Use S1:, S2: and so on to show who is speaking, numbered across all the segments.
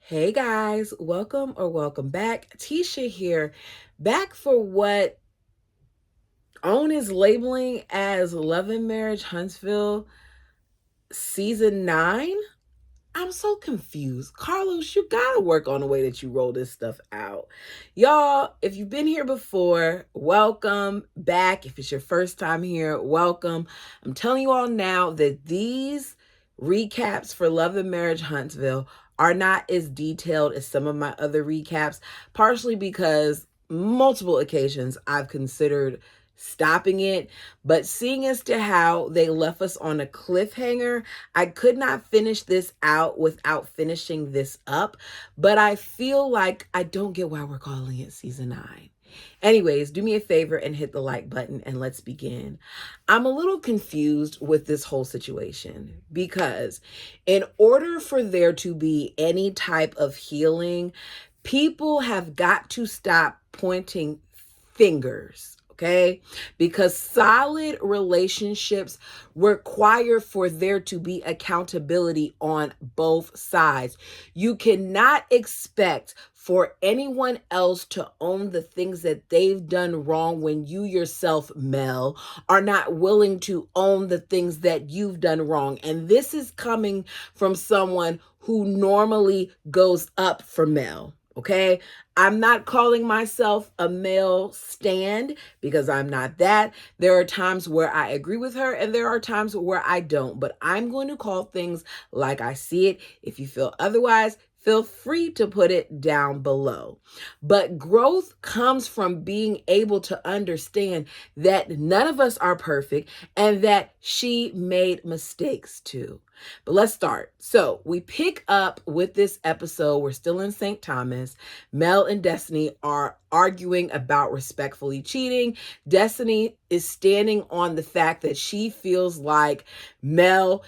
S1: Hey guys, welcome back. Tisha here, back for what OWN is labeling as Love and Marriage Huntsville season 9. I'm so confused. Carlos, you gotta work on the way that you roll this stuff out. Y'all, if you've been here before, welcome back. If it's your first time here, welcome. I'm telling you all now that these recaps for Love and Marriage Huntsville are not as detailed as some of my other recaps, partially because multiple occasions I've considered stopping it, but seeing as to how they left us on a cliffhanger, I could not finish this out without finishing this up, but I feel like I don't get why we're calling it season 9. Anyways, do me a favor and hit the like button and let's begin. I'm a little confused with this whole situation because in order for there to be any type of healing, people have got to stop pointing fingers. Okay, because solid relationships require for there to be accountability on both sides. You cannot expect for anyone else to own the things that they've done wrong when you yourself, Mel, are not willing to own the things that you've done wrong. And this is coming from someone who normally goes up for Mel. Okay, I'm not calling myself a male stand because I'm not that. There are times where I agree with her and there are times where I don't, but I'm going to call things like I see it. If you feel otherwise, feel free to put it down below. But growth comes from being able to understand that none of us are perfect and that she made mistakes too. But let's start. So we pick up with this episode. We're still in St. Thomas. Mel and Destiny are arguing about respectfully cheating. Destiny is standing on the fact that she feels like Mel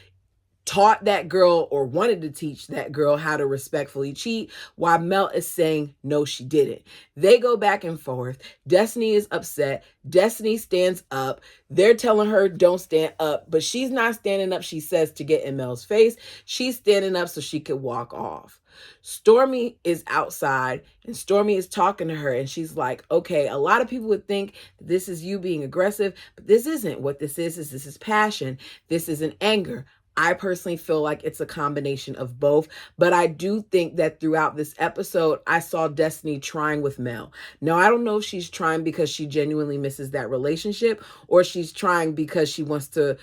S1: taught that girl or wanted to teach that girl how to respectfully cheat, while Mel is saying, no, she didn't. They go back and forth. Destiny is upset. Destiny stands up. They're telling her, don't stand up, but she's not standing up, she says, to get in Mel's face. She's standing up so she could walk off. Stormi is outside and Stormi is talking to her and she's like, okay, a lot of people would think this is you being aggressive, but this isn't. What this is passion. This isn't anger. I personally feel like it's a combination of both, but I do think that throughout this episode, I saw Destiny trying with Mel. Now, I don't know if she's trying because she genuinely misses that relationship or she's trying because she wants to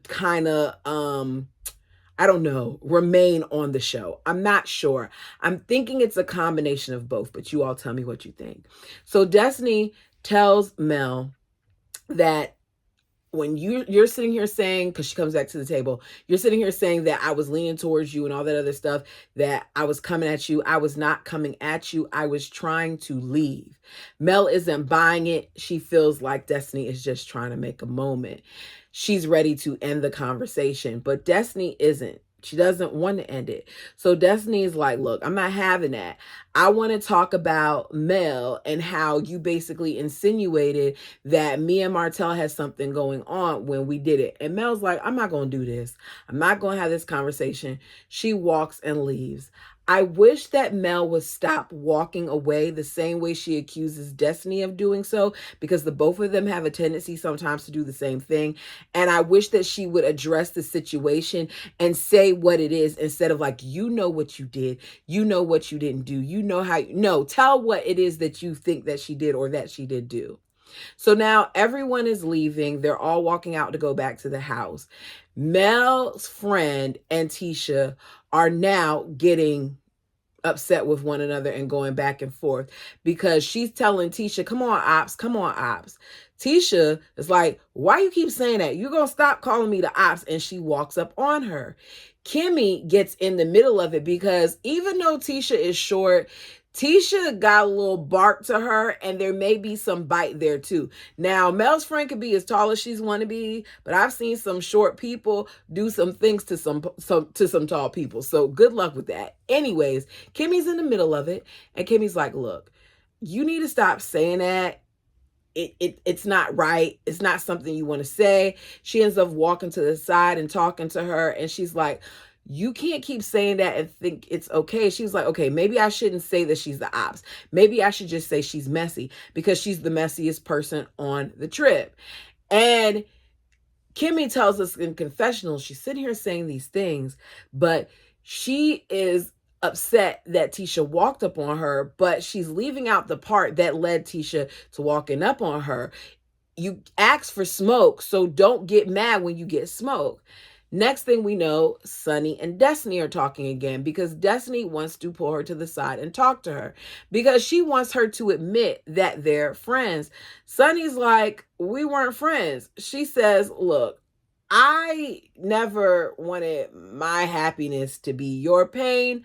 S1: kind of, I don't know, remain on the show. I'm not sure. I'm thinking it's a combination of both, but you all tell me what you think. So Destiny tells Mel that when you're sitting here saying, because she comes back to the table, you're sitting here saying that I was leaning towards you and all that other stuff, that I was coming at you. I was not coming at you. I was trying to leave. Mel isn't buying it. She feels like Destiny is just trying to make a moment. She's ready to end the conversation, but Destiny isn't. She doesn't want to end it. So Destiny is like, look, I'm not having that. I want to talk about Mel and how you basically insinuated that me and Martell had something going on when we did it. And Mel's like, I'm not going to do this. I'm not going to have this conversation. She walks and leaves. I wish that Mel would stop walking away the same way she accuses Destiny of doing so, because the both of them have a tendency sometimes to do the same thing. And I wish that she would address the situation and say what it is instead of like, you know what you did. You know what you didn't do. You know how, no, tell what it is that you think that she did or that she did do. So now everyone is leaving. They're all walking out to go back to the house. Mel's friend and Tisha are now getting upset with one another and going back and forth because she's telling Tisha, come on, Ops, come on, Ops. Tisha is like, why you keep saying that? You're going to stop calling me the Ops. And she walks up on her. Kimmy gets in the middle of it because even though Tisha is short, Tisha got a little bark to her and there may be some bite there too. Now, Mel's friend could be as tall as she's want to be, but I've seen some short people do some things to some tall people. So good luck with that. Anyways, Kimmy's in the middle of it and Kimmy's like, look, you need to stop saying that. It's not right. It's not something you want to say. She ends up walking to the side and talking to her and she's like, You can't keep saying that and think it's okay. She was like, okay, maybe I shouldn't say that she's the ops. Maybe I should just say she's messy because she's the messiest person on the trip. And Kimmy tells us in confessional, she's sitting here saying these things, but she is upset that Tisha walked up on her, but she's leaving out the part that led Tisha to walking up on her. You ask for smoke, so don't get mad when you get smoke. Next thing we know, Sunny and Destiny are talking again because Destiny wants to pull her to the side and talk to her because she wants her to admit that they're friends. Sunny's like, we weren't friends. She says, look, I never wanted my happiness to be your pain.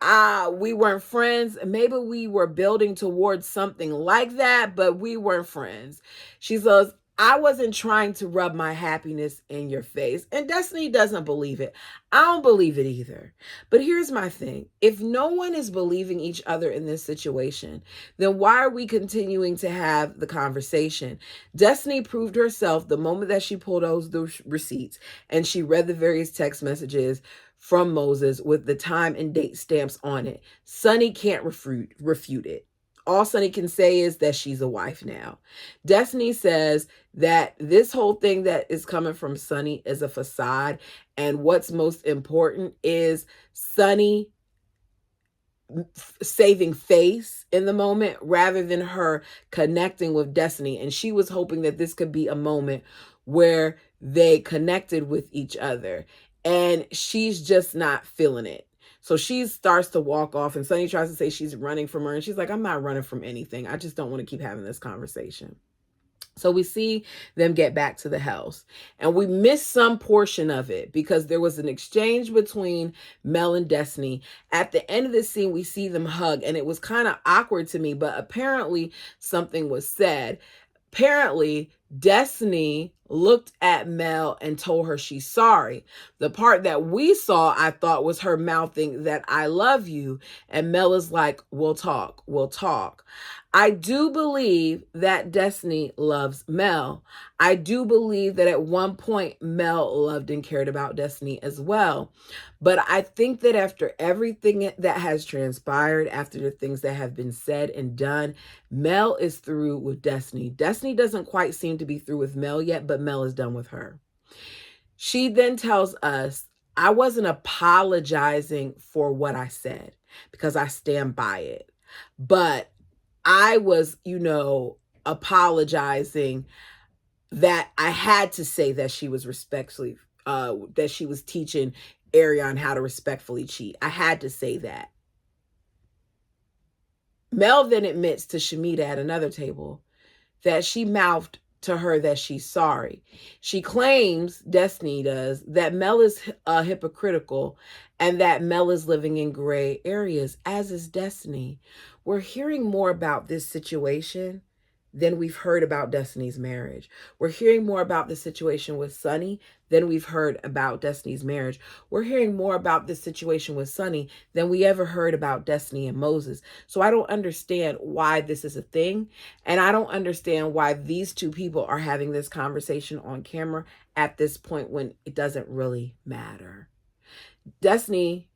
S1: We weren't friends. Maybe we were building towards something like that, but we weren't friends. She says, I wasn't trying to rub my happiness in your face. And Destiny doesn't believe it. I don't believe it either. But here's my thing. If no one is believing each other in this situation, then why are we continuing to have the conversation? Destiny proved herself the moment that she pulled those receipts and she read the various text messages from Moses with the time and date stamps on it. Sunny can't refute it. All Sunny can say is that she's a wife now. Destiny says that this whole thing that is coming from Sunny is a facade. And what's most important is Sunny saving face in the moment rather than her connecting with Destiny. And she was hoping that this could be a moment where they connected with each other. And she's just not feeling it. So she starts to walk off and Sunny tries to say she's running from her. And she's like, I'm not running from anything. I just don't want to keep having this conversation. So we see them get back to the house and we miss some portion of it because there was an exchange between Mel and Destiny. At the end of the scene, we see them hug and it was kind of awkward to me, but apparently something was said. Apparently, Destiny looked at Mel and told her she's sorry. The part that we saw, I thought, was her mouthing that I love you. And Mel is like, we'll talk, we'll talk. I do believe that Destiny loves Mel. I do believe that at one point Mel loved and cared about Destiny as well. But I think that after everything that has transpired, after the things that have been said and done, Mel is through with Destiny. Destiny doesn't quite seem to be through with Mel yet, but Mel is done with her. She then tells us, I wasn't apologizing for what I said because I stand by it. But I was, apologizing that I had to say that she was respectfully, that she was teaching Ariane how to respectfully cheat. I had to say that. Mel then admits to Shamita at another table that she mouthed to her that she's sorry. She claims, Destiny does, that Mel is hypocritical and that Mel is living in gray areas, as is Destiny. We're hearing more about this situation than we've heard about Destiny's marriage. We're hearing more about the situation with Sunny than we've heard about Destiny's marriage. We're hearing more about this situation with Sunny than we ever heard about Destiny and Moses. So I don't understand why this is a thing. And I don't understand why these two people are having this conversation on camera at this point when it doesn't really matter. Destiny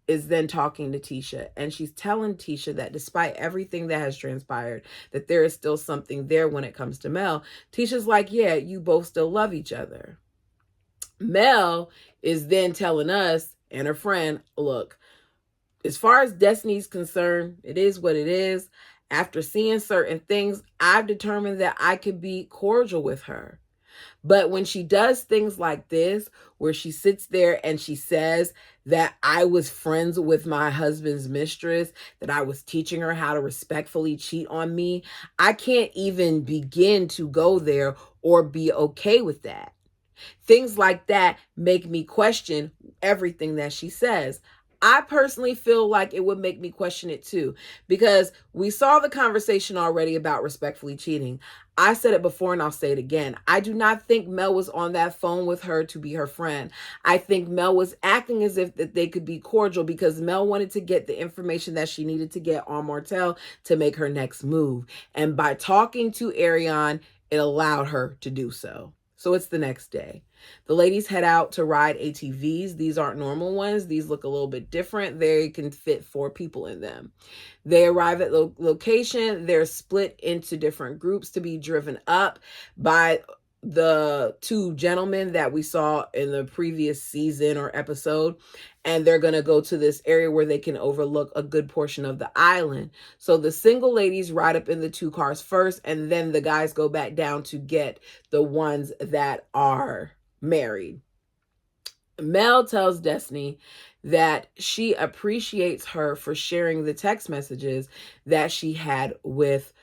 S1: is then talking to Tisha and she's telling Tisha that despite everything that has transpired, that there is still something there when it comes to Mel. Tisha's like, yeah, you both still love each other. Mel is then telling us and her friend, look, as far as Destiny's concerned, it is what it is. After seeing certain things, I've determined that I could be cordial with her. But when she does things like this, where she sits there and she says that I was friends with my husband's mistress, that I was teaching her how to respectfully cheat on me, I can't even begin to go there or be okay with that. Things like that make me question everything that she says. I personally feel like it would make me question it too, because we saw the conversation already about respectfully cheating. I said it before and I'll say it again. I do not think Mel was on that phone with her to be her friend. I think Mel was acting as if that they could be cordial because Mel wanted to get the information that she needed to get on Martell to make her next move. And by talking to Ariane, it allowed her to do so. So it's the next day. The ladies head out to ride ATVs. These aren't normal ones. These look a little bit different. They can fit 4 people in them. They arrive at the location. They're split into different groups to be driven up by the 2 gentlemen that we saw in the previous season or episode. And they're going to go to this area where they can overlook a good portion of the island. So the single ladies ride up in the 2 cars first, and then the guys go back down to get the ones that are married. Mel tells Destiny that she appreciates her for sharing the text messages that she had with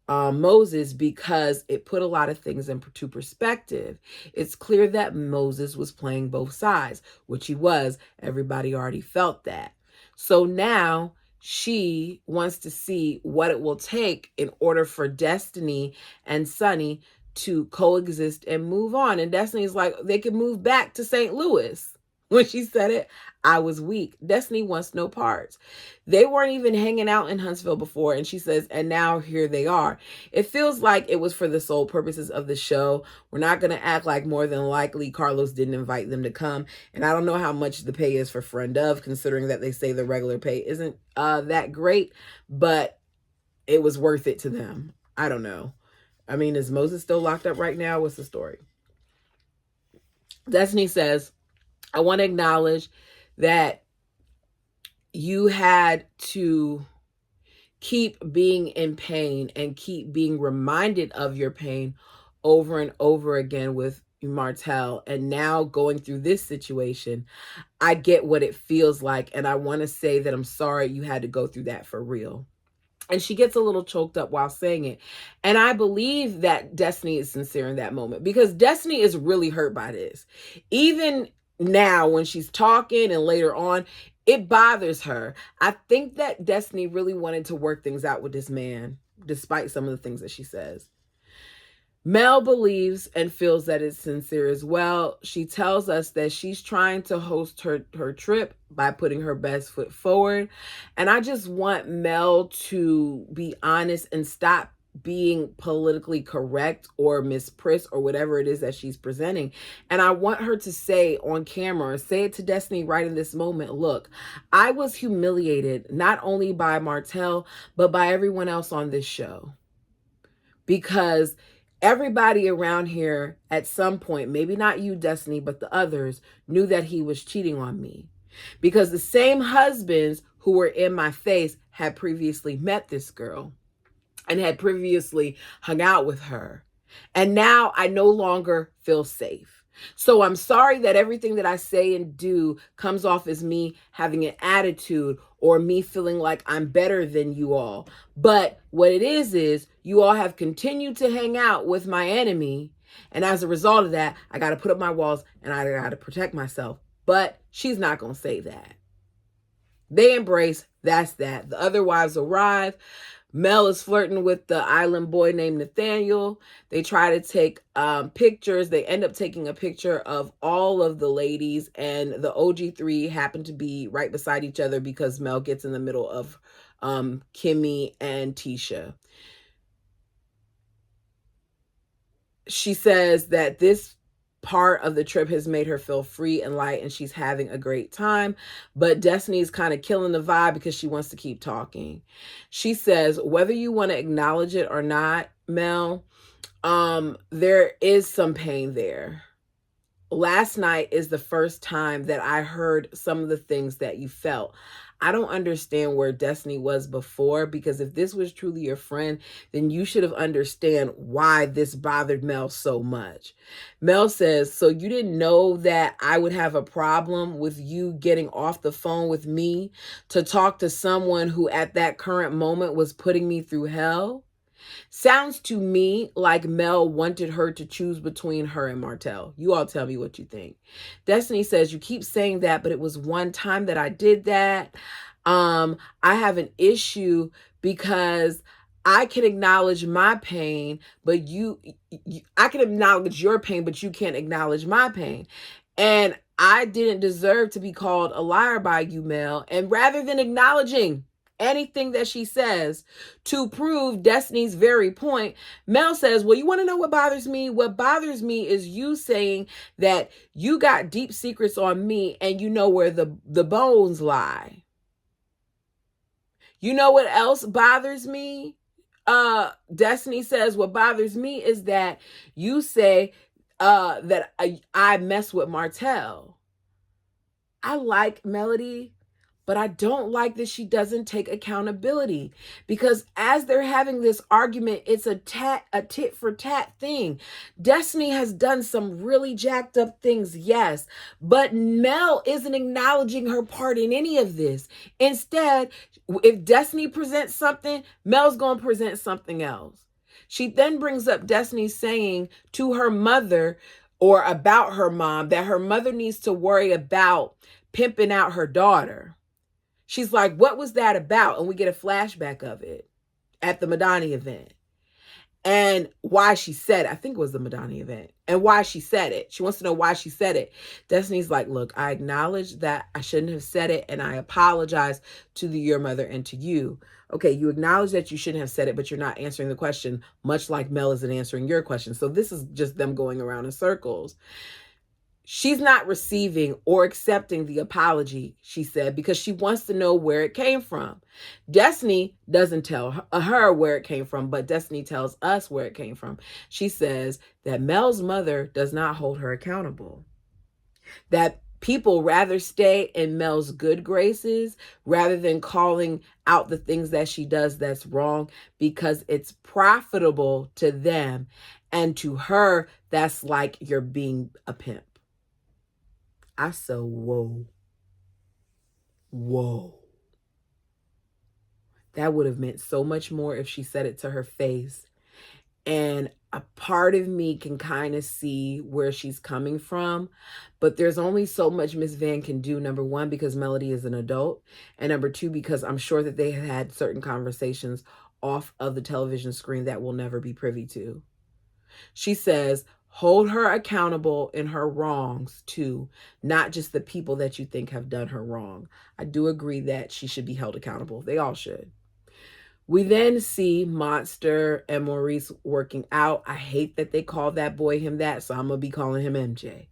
S1: Moses, because it put a lot of things into perspective. It's clear that Moses was playing both sides, which he was. Everybody already felt that. So now she wants to see what it will take in order for Destiny and Sunny to coexist and move on. And Destiny's like, they can move back to St. Louis. When she said it, I was weak. Destiny wants no parts. They weren't even hanging out in Huntsville before. And she says, and now here they are. It feels like it was for the sole purposes of the show. We're not going to act like more than likely Carlos didn't invite them to come. And I don't know how much the pay is for Friend Of, considering that they say the regular pay isn't that great. But it was worth it to them. I don't know. I mean, is Moses still locked up right now? What's the story? Destiny says, I want to acknowledge that you had to keep being in pain and keep being reminded of your pain over and over again with Martell. And now going through this situation, I get what it feels like. And I want to say that I'm sorry you had to go through that for real. And she gets a little choked up while saying it. And I believe that Destiny is sincere in that moment, because Destiny is really hurt by this. Even now, when she's talking and later on, it bothers her. I think that Destiny really wanted to work things out with this man, despite some of the things that she says. Mel believes and feels that it's sincere as well. She tells us that she's trying to host her trip by putting her best foot forward. And I just want Mel to be honest and stop being politically correct or Miss Priss or whatever it is that she's presenting. And I want her to say on camera, say it to Destiny right in this moment, look, I was humiliated not only by Martell, but by everyone else on this show. Because everybody around here at some point, maybe not you, Destiny, but the others, knew that he was cheating on me. Because the same husbands who were in my face had previously met this girl and had previously hung out with her. And now I no longer feel safe. So I'm sorry that everything that I say and do comes off as me having an attitude or me feeling like I'm better than you all. But what it is you all have continued to hang out with my enemy. And as a result of that, I got to put up my walls and I got to protect myself. But she's not going to say that. They embrace, that's that. The other wives arrive. Mel is flirting with the island boy named Nathaniel. They try to take pictures. They end up taking a picture of all of the ladies, and the OG3 happen to be right beside each other because Mel gets in the middle of Kimmy and Tisha. She says that this part of the trip has made her feel free and light, and she's having a great time. But Destiny is kind of killing the vibe because she wants to keep talking. She says, whether you want to acknowledge it or not, Mel, there is some pain there. Last night is the first time that I heard some of the things that you felt. I don't understand where Destiny was before, because if this was truly your friend, then you should have understand why this bothered Mel so much. Mel says, so you didn't know that I would have a problem with you getting off the phone with me to talk to someone who at that current moment was putting me through hell? Sounds to me like Mel wanted her to choose between her and Martell. You all tell me what you think. Destiny says, you keep saying that, but it was one time that I did that. I have an issue because I can acknowledge my pain, but I can acknowledge your pain, but you can't acknowledge my pain. And I didn't deserve to be called a liar by you, Mel. And rather than acknowledging anything that she says to prove Destiny's very point. Mel says, well, you want to know what bothers me? What bothers me is you saying that you got deep secrets on me and you know where the bones lie. You know what else bothers me? Destiny says, what bothers me is that you say that I mess with Martell. I like Melody, but I don't like that she doesn't take accountability, because as they're having this argument, it's a tit for tat thing. Destiny has done some really jacked up things, yes, but Mel isn't acknowledging her part in any of this. Instead, if Destiny presents something, Mel's going to present something else. She then brings up Destiny saying to her mother, or about her mom, that her mother needs to worry about pimping out her daughter. She's like, what was that about? And we get a flashback of it at the Madonna event. And why she said it. I think it was the Madonna event. And why she said it. She wants to know why she said it. Destiny's like, look, I acknowledge that I shouldn't have said it, and I apologize to your mother and to you. Okay, you acknowledge that you shouldn't have said it, but you're not answering the question, much like Mel isn't answering your question. So this is just them going around in circles. She's not receiving or accepting the apology, she said, because she wants to know where it came from. Destiny doesn't tell her where it came from, but Destiny tells us where it came from. She says that Mel's mother does not hold her accountable. That people rather stay in Mel's good graces rather than calling out the things that she does that's wrong, because it's profitable to them. And to her, that's like you're being a pimp. I said, whoa. That would have meant so much more if she said it to her face. And a part of me can kind of see where she's coming from, but there's only so much Miss Van can do. Number one, because Melody is an adult. And number two, because I'm sure that they have had certain conversations off of the television screen that we'll never be privy to. She says, hold her accountable in her wrongs too, not just the people that you think have done her wrong. I do agree that she should be held accountable. They all should. We then see Monster and Maurice working out. I hate that they call that boy him that, so I'm going to be calling him MJ.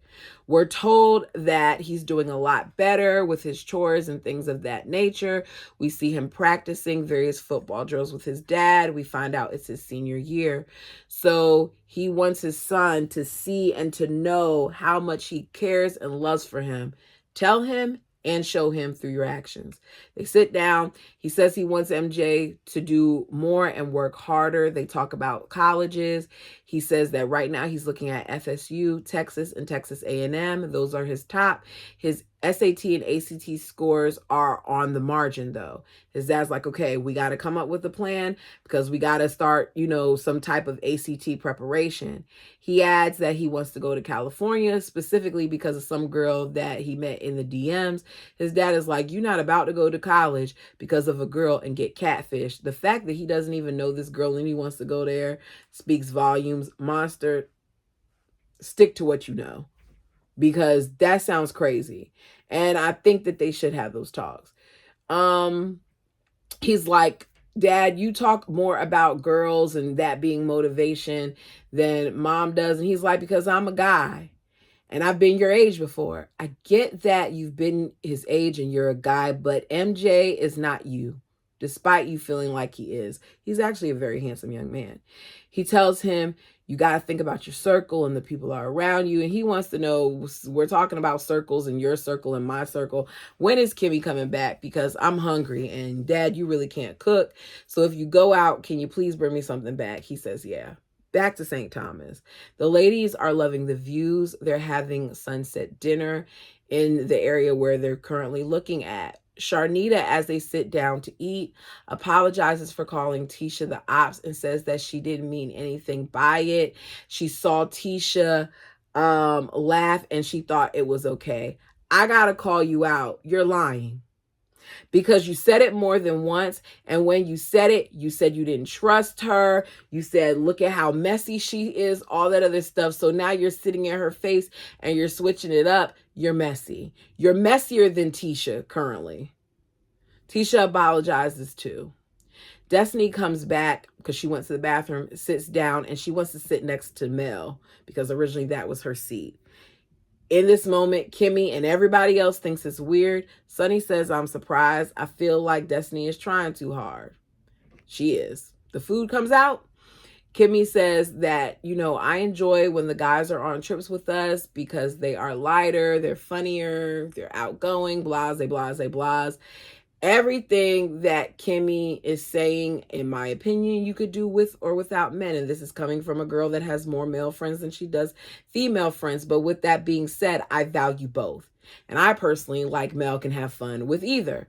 S1: We're told that he's doing a lot better with his chores and things of that nature. We see him practicing various football drills with his dad. We find out it's his senior year. So he wants his son to see and to know how much he cares and loves for him. Tell him and show him through your actions. They sit down. He says he wants MJ to do more and work harder. They talk about colleges. He says that right now he's looking at FSU, Texas, and Texas A&M. Those are his top. His SAT and ACT scores are on the margin, though. His dad's like, okay, we got to come up with a plan because we got to start, some type of ACT preparation. He adds that he wants to go to California specifically because of some girl that he met in the DMs. His dad is like, you're not about to go to college because of a girl and get catfished. The fact that he doesn't even know this girl and he wants to go there speaks volumes. Monster, stick to what you know, because that sounds crazy. And I think that they should have those talks. He's like, Dad, you talk more about girls and that being motivation than Mom does. And he's like, because I'm a guy and I've been your age before. I get that you've been his age and you're a guy, but MJ is not you, despite you feeling like he is. He's actually a very handsome young man. He tells him, you got to think about your circle and the people are around you. And he wants to know, we're talking about circles and your circle and my circle. When is Kimmy coming back? Because I'm hungry and Dad, you really can't cook. So if you go out, can you please bring me something back? He says, yeah. Back to St. Thomas. The ladies are loving the views. They're having sunset dinner in the area where they're currently looking at. Sharnita, as they sit down to eat, apologizes for calling Tisha the ops and says that she didn't mean anything by it. She saw Tisha laugh and she thought it was okay. I gotta call you out. You're lying. Because you said it more than once. And when you said it, you said you didn't trust her. You said, look at how messy she is, all that other stuff. So now you're sitting in her face and you're switching it up. You're messy. You're messier than Tisha currently. Tisha apologizes too. Destiny comes back because she went to the bathroom, sits down, and she wants to sit next to Mel because originally that was her seat. In this moment, Kimmy and everybody else thinks it's weird. Sunny says, I'm surprised. I feel like Destiny is trying too hard. She is. The food comes out. Kimmy says that, I enjoy when the guys are on trips with us because they are lighter, they're funnier, they're outgoing, blase, blase, blase. Everything that Kimmy is saying, in my opinion, you could do with or without men. And this is coming from a girl that has more male friends than she does female friends. But with that being said, I value both. And I personally, like Mel, can have fun with either.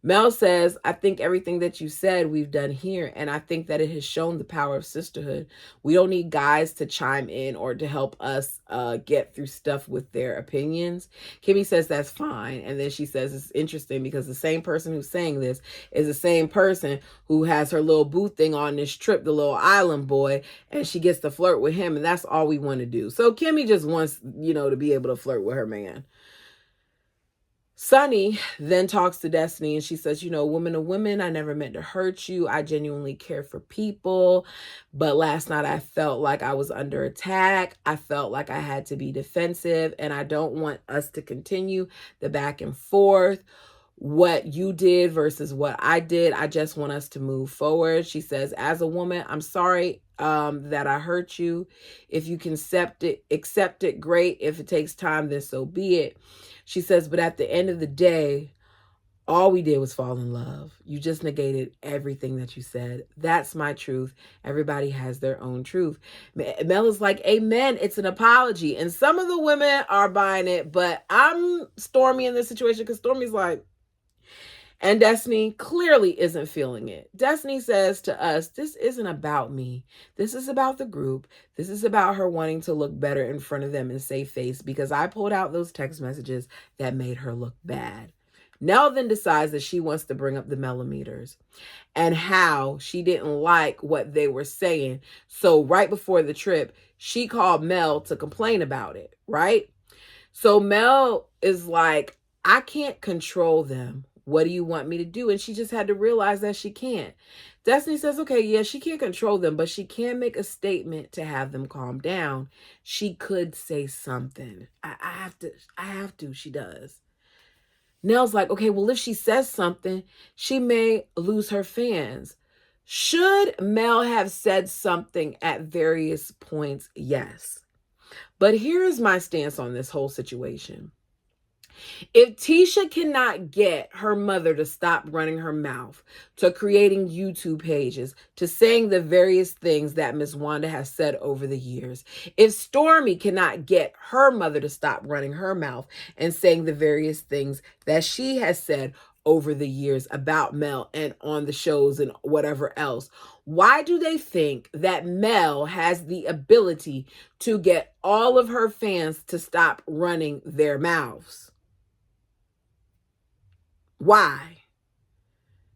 S1: Mel says, I think everything that you said we've done here, and I think that it has shown the power of sisterhood. We don't need guys to chime in or to help us get through stuff with their opinions. Kimmy says that's fine. And then she says it's interesting because the same person who's saying this is the same person who has her little boo thing on this trip, the little island boy, and she gets to flirt with him, and that's all we want to do. So Kimmy just wants, to be able to flirt with her man. Sunny then talks to Destiny and she says, woman to women, I never meant to hurt you. I genuinely care for people. But last night I felt like I was under attack. I felt like I had to be defensive and I don't want us to continue the back and forth. What you did versus what I did. I just want us to move forward. She says, as a woman, I'm sorry that I hurt you. If you can accept it, great. If it takes time, then so be it. She says, but at the end of the day, all we did was fall in love. You just negated everything that you said. That's my truth. Everybody has their own truth. Mel is like, amen. It's an apology. And some of the women are buying it, but I'm Stormi in this situation because Stormi's like, and Destiny clearly isn't feeling it. Destiny says to us, this isn't about me. This is about the group. This is about her wanting to look better in front of them and save face because I pulled out those text messages that made her look bad. Nell then decides that she wants to bring up the millimeters and how she didn't like what they were saying. So right before the trip, she called Mel to complain about it, right? So Mel is like, I can't control them. What do you want me to do? And she just had to realize that she can't. Destiny says, okay, yeah, she can't control them, but she can make a statement to have them calm down. She could say something. I have to, she does. Nell's like, okay, well, if she says something, she may lose her fans. Should Mel have said something at various points? Yes. But here's my stance on this whole situation. If Tisha cannot get her mother to stop running her mouth, to creating YouTube pages, to saying the various things that Miss Wanda has said over the years, if Stormi cannot get her mother to stop running her mouth and saying the various things that she has said over the years about Mel and on the shows and whatever else, why do they think that Mel has the ability to get all of her fans to stop running their mouths? Why?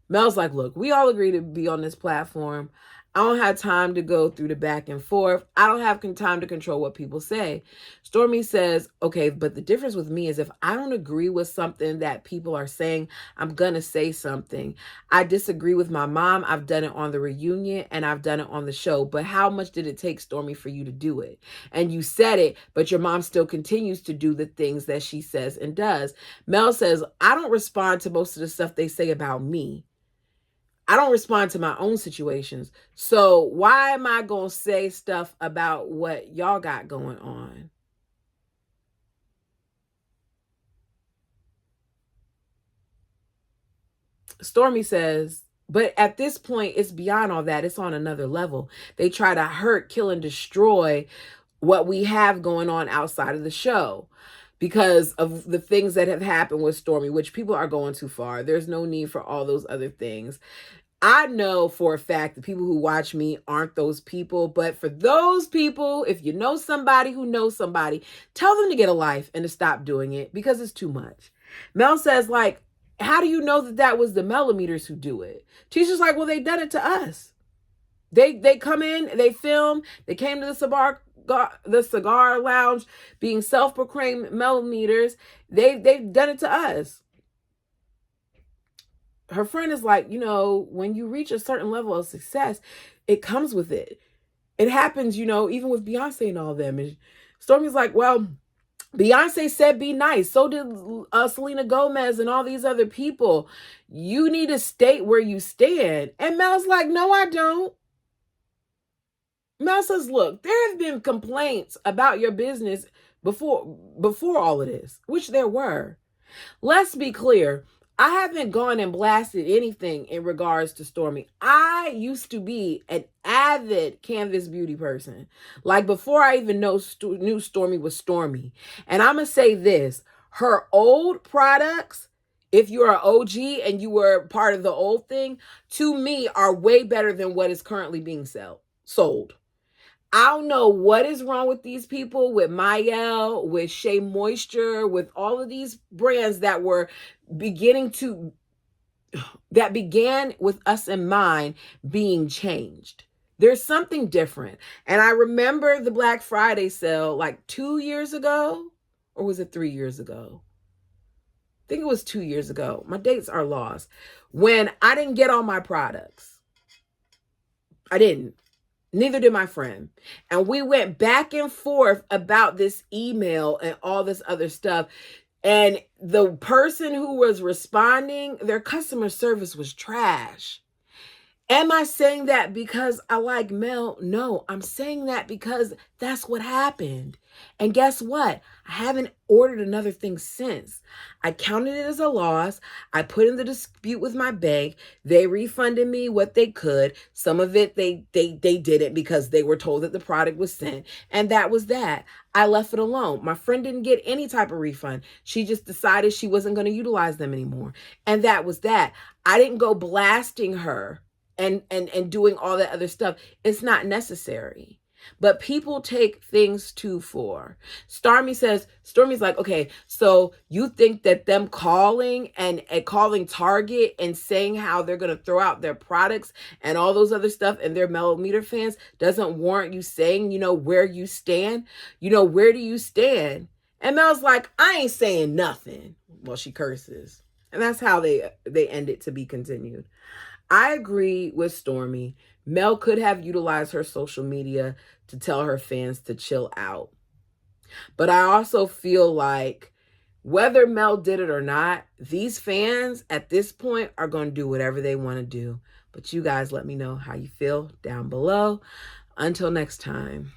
S1: Mel's like, look, we all agree to be on this platform. I don't have time to go through the back and forth. I don't have time to control what people say. Stormi says, okay, but the difference with me is if I don't agree with something that people are saying, I'm going to say something. I disagree with my mom. I've done it on the reunion and I've done it on the show. But how much did it take, Stormi, for you to do it? And you said it, but your mom still continues to do the things that she says and does. Mel says, I don't respond to most of the stuff they say about me. I don't respond to my own situations. So why am I going to say stuff about what y'all got going on? Stormi says, but at this point, it's beyond all that. It's on another level. They try to hurt, kill, and destroy what we have going on outside of the show because of the things that have happened with Stormi, which people are going too far. There's no need for all those other things. I know for a fact the people who watch me aren't those people, but for those people, if you know somebody who knows somebody, tell them to get a life and to stop doing it because it's too much. Mel says, like, how do you know that that was the millimeters who do it? Tisha's like, well, they done it to us. They come in, they film, they came to the cigar lounge being self-proclaimed millimeters. They've done it to us. her friend is like, when you reach a certain level of success, it comes with it. It happens, even with Beyonce and all them. And Stormi's like, well, Beyonce said be nice. So did Selena Gomez and all these other people. You need to state where you stand. And Mel's like, no, I don't. Mel says, look, there have been complaints about your business before all of this, which there were. Let's be clear. I haven't gone and blasted anything in regards to Stormi. I used to be an avid Canvas beauty person. Like before I even knew Stormi was Stormi. And I'm going to say this. Her old products, if you're an OG and you were part of the old thing, to me are way better than what is currently being sold. I don't know what is wrong with these people, with Mayel, with Shea Moisture, with all of these brands that began with us in mind being changed. There's something different. And I remember the Black Friday sale like 2 years ago, or was it 3 years ago? I think it was 2 years ago. My dates are lost. When I didn't get all my products. I didn't. Neither did my friend. And we went back and forth about this email and all this other stuff. And the person who was responding, their customer service was trash. Am I saying that because I like Mel? No, I'm saying that because that's what happened. And guess what? I haven't ordered another thing since. I counted it as a loss. I put in the dispute with my bank. They refunded me what they could. Some of it they didn't because they were told that the product was sent. And that was that. I left it alone. My friend didn't get any type of refund. She just decided she wasn't going to utilize them anymore. And that was that. I didn't go blasting her and doing all that other stuff. It's not necessary. But people take things too far. Stormi's like, okay, so you think that them calling and calling Target and saying how they're going to throw out their products and all those other stuff and their millimeter fans doesn't warrant you saying, where you stand? Where do you stand? And Mel's like, I ain't saying nothing. Well, she curses. And that's how they end it to be continued. I agree with Stormi. Mel could have utilized her social media to tell her fans to chill out. But I also feel like whether Mel did it or not, these fans at this point are going to do whatever they want to do. But you guys let me know how you feel down below. Until next time.